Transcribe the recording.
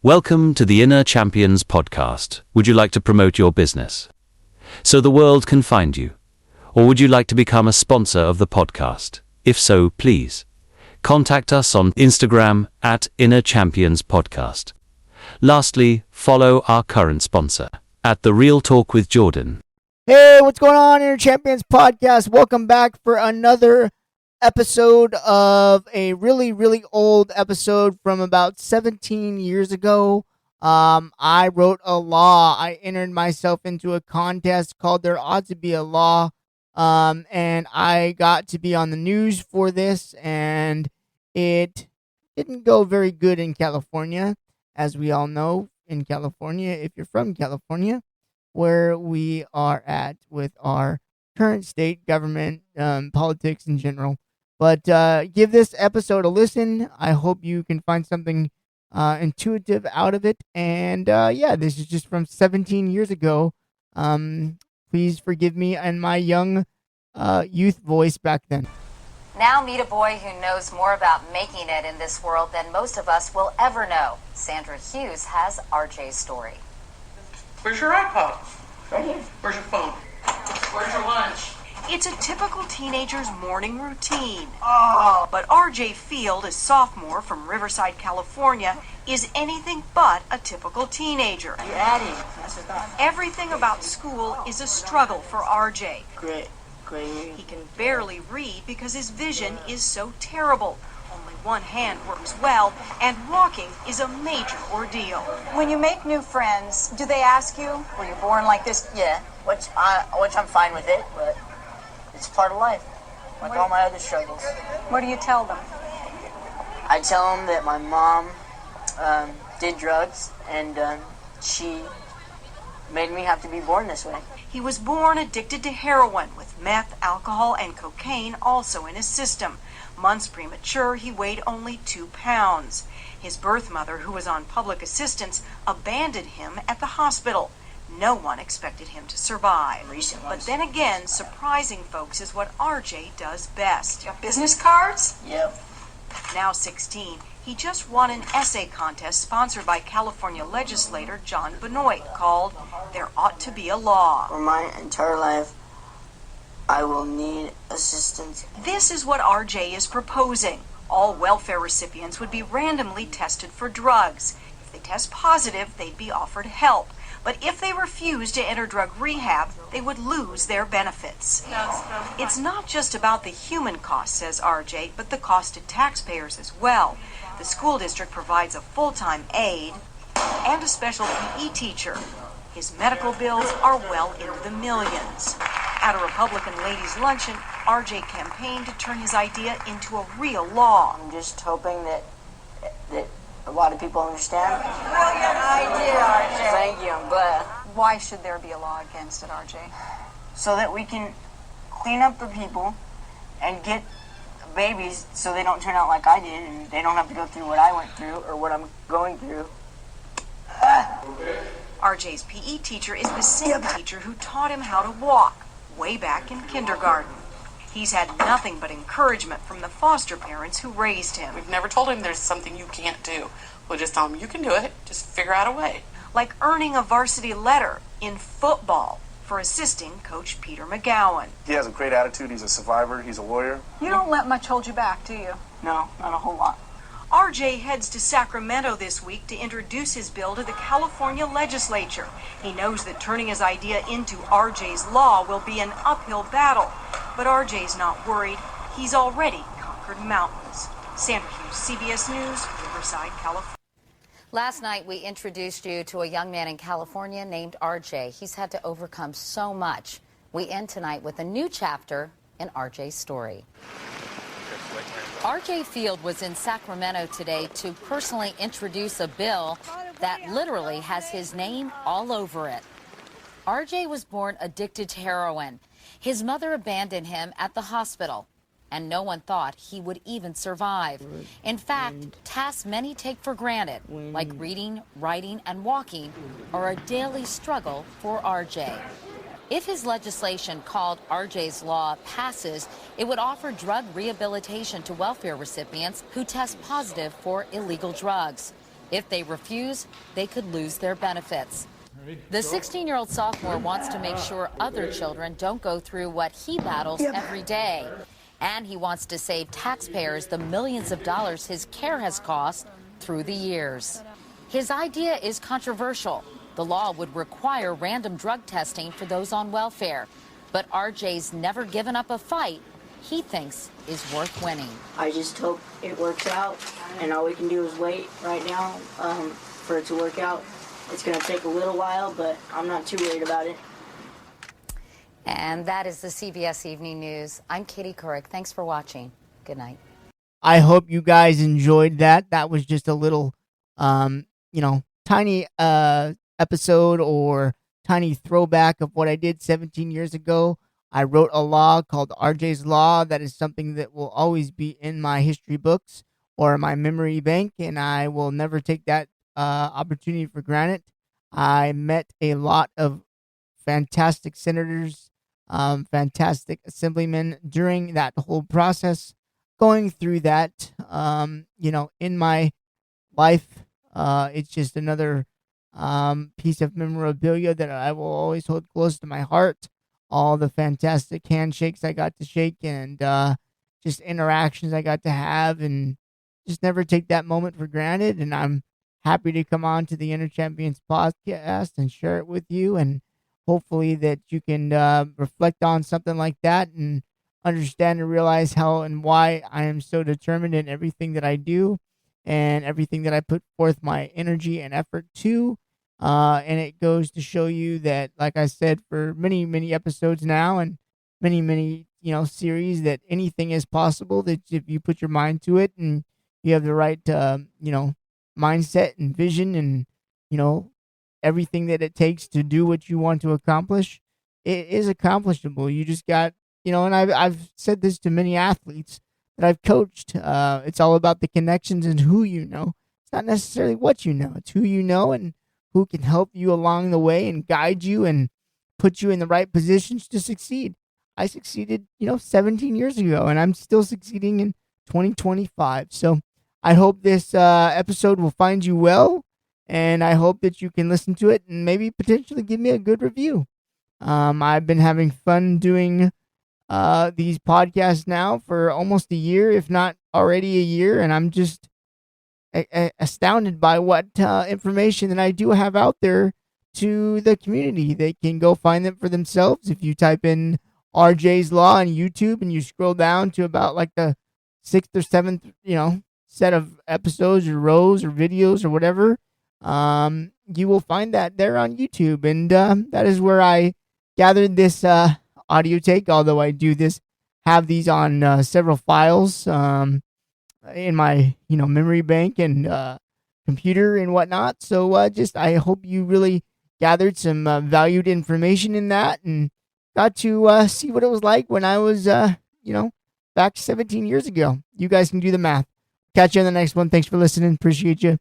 Welcome to the Inner Champions podcast. Would you like to promote your business so the world can find you? Or would you like to become a sponsor of the podcast? If so, please contact us on Instagram at Inner Champions Podcast. Lastly, follow our current sponsor at The Real Talk with Jordyn. Hey, what's going on, Inner Champions Podcast? Welcome back for another episode of a really old episode from about 17 years ago. I wrote a law. I entered myself into a contest called There Ought to Be a Law, and I got to be on the news for this, and it didn't go very good in California, as we all know. In California, if you're from California, where we are at with our current state government, politics in general. But give this episode a listen. I hope you can find something intuitive out of it. And this is just from 17 years ago. Please forgive me and my young youth voice back then. Now meet a boy who knows more about making it in this world than most of us will ever know. Sandra Hughes has RJ's story. Where's your iPod? Right here. Where's your phone? Where's your lunch? It's a typical teenager's morning routine. Oh. But RJ Feild, a sophomore from Riverside, California, is anything but a typical teenager. You adding? Everything about school is a struggle for RJ. Great. He can barely read because his vision is so terrible. Only one hand works well, and walking is a major ordeal. When you make new friends, do they ask you, were you born like this? Yeah, which I'm fine with it, but it's part of life, like all my other struggles. What do you tell them? I tell them that my mom did drugs, and she made me have to be born this way. He was born addicted to heroin, with meth, alcohol, and cocaine also in his system. Months premature, he weighed only 2 pounds. His birth mother, who was on public assistance, abandoned him at the hospital. No one expected him to survive. But then again, surprising folks is what RJ does best. You have business cards? Yep. Now 16, he just won an essay contest sponsored by California legislator John Benoit called There Ought to Be a Law. For my entire life, I will need assistance. This is what RJ is proposing. All welfare recipients would be randomly tested for drugs. If they test positive, they'd be offered help. But if they refuse to enter drug rehab, they would lose their benefits. It's not just about the human cost, says RJ, but the cost to taxpayers as well. The school district provides a full-time aide and a special PE teacher. His medical bills are well into the millions. At a Republican ladies' luncheon, RJ campaigned to turn his idea into a real law. I'm just hoping that a lot of people understand. Brilliant idea, RJ. Thank you, I'm glad. Why should there be a law against it, RJ? So that we can clean up the people and get babies so they don't turn out like I did and they don't have to go through what I went through or what I'm going through. RJ's PE teacher is the same teacher who taught him how to walk way back in kindergarten. He's had nothing but encouragement from the foster parents who raised him. We've never told him there's something you can't do. We'll just tell him you can do it. Just figure out a way. Like earning a varsity letter in football for assisting Coach Peter McGowan. He has a great attitude. He's a survivor. He's a lawyer. You don't let much hold you back, do you? No, not a whole lot. RJ heads to Sacramento this week to introduce his bill to the California legislature. He knows that turning his idea into RJ's law will be an uphill battle. But RJ's not worried. He's already conquered mountains. Sandra Hughes, CBS News, Riverside, California. Last night, we introduced you to a young man in California named RJ. He's had to overcome so much. We end tonight with a new chapter in RJ's story. RJ Feild was in Sacramento today to personally introduce a bill that literally has his name all over it. RJ was born addicted to heroin. His mother abandoned him at the hospital, and no one thought he would even survive. In fact, tasks many take for granted, like reading, writing, and walking, are a daily struggle for RJ. If his legislation called RJ's Law passes, it would offer drug rehabilitation to welfare recipients who test positive for illegal drugs. If they refuse, they could lose their benefits. The 16-year-old sophomore wants to make sure other children don't go through what he battles every day. And he wants to save taxpayers the millions of dollars his care has cost through the years. His idea is controversial. The law would require random drug testing for those on welfare. But RJ's never given up a fight he thinks is worth winning. I just hope it works out, and all we can do is wait right now for it to work out. It's going to take a little while, but I'm not too worried about it. And that is the CBS Evening News. I'm Katie Couric. Thanks for watching. Good night. I hope you guys enjoyed that. That was just a little, tiny episode or tiny throwback of what I did 17 years ago. I wrote a law called RJ's Law. That is something that will always be in my history books or my memory bank, and I will never take that opportunity for granted. I met a lot of fantastic senators, fantastic assemblymen during that whole process. Going through that, in my life, it's just another piece of memorabilia that I will always hold close to my heart. All the fantastic handshakes I got to shake and just interactions I got to have, and just never take that moment for granted. And I'm happy to come on to the Inner Champions podcast and share it with you, and hopefully that you can reflect on something like that and understand and realize how and why I am so determined in everything that I do and everything that I put forth my energy and effort to. And it goes to show you that, like I said, for many, many episodes now and many, many, series, that anything is possible, that if you put your mind to it and you have the right, mindset and vision and, everything that it takes to do what you want to accomplish, it is accomplishable. You just got, and I've said this to many athletes that I've coached. It's all about the connections and who you know. It's not necessarily what you know. It's who you know and who can help you along the way and guide you and put you in the right positions to succeed. I succeeded, 17 years ago, and I'm still succeeding in 2025. So I hope this episode will find you well, and I hope that you can listen to it and maybe potentially give me a good review. I've been having fun doing these podcasts now for almost a year, if not already a year, and I'm just astounded by what information that I do have out there to the community. They can go find them for themselves. If you type in RJ's Law on YouTube and you scroll down to about like the 6th or 7th, set of episodes or rows or videos or whatever, you will find that there on YouTube. And that is where I gathered this audio take, although I do have these on several files in my memory bank and computer and whatnot. So I hope you really gathered some valued information in that and got to see what it was like when I was back 17 years ago. You guys can do the math. Catch you on the next one. Thanks for listening. Appreciate you.